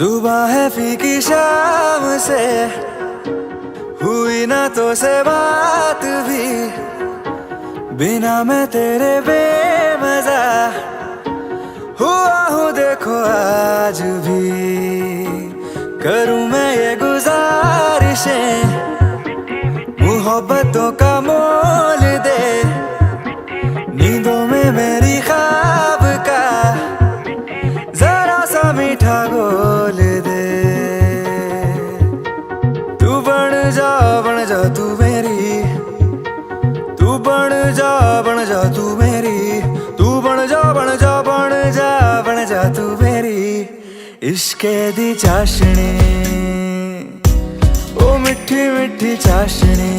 जुबा है फीकी शाम से, हुई ना तो से बात भी, बिना मैं तेरे बेमजा हुआ हूँ देखो आज भी। करूँ मैं ये गुजारिशें, मोहब्बतों का मोल दे, नींदों में मेरी ख्वाब का जरा सा मीठा घोल दे। तू बन जा तू मेरी, तू बन जा तू मेरी, तू बन जा तू मेरी इश्के दी चाशनी, ओ मिठी मिठी चाशनी।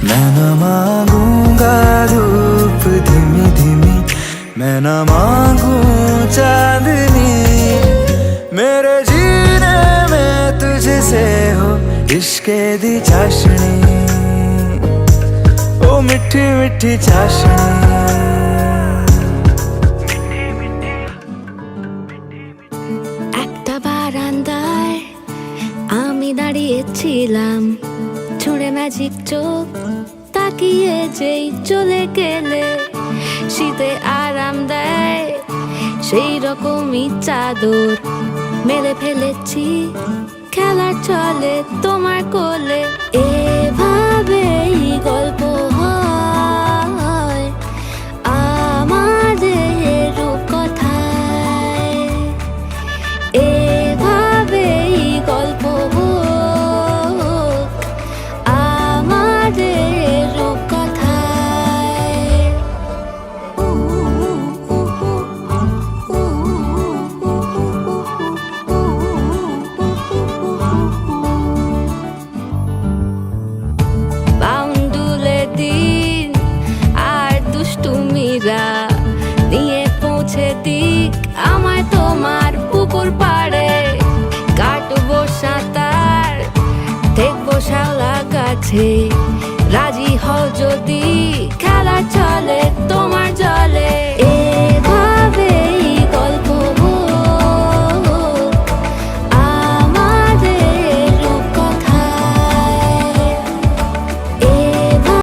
मैं न मांगूंगा धूप धीमी धीमी, मैं न मांगू चांदनी, मेरे जीने में तुझसे हो इश्के दी चाशनी, ओ मिठी मिठी चाशनी। একটা বারান্দায় আমি দাঁড়িয়েছিলাম, ছুঁড়ে ম্যাজিক চোখ তাকিয়ে যেই চলে গেলে, শীতে আরাম দেয় সেই রকমই চাদর মেলে ফেলেছি খেলার চলে তোমার কোলে। এভাবেই গল্প হয় আমাদের রূপকথায়, এভাবেই গল্প হোক আমাদের রূপকথায়। বাউন্ডুলে দিন আর দুষ্টুমিরা নিয়ে পৌঁছে দিক আমায় তোমার পুকুর পাড়ে, কাটবো সাঁতার দেখবো শাওলা গাছে,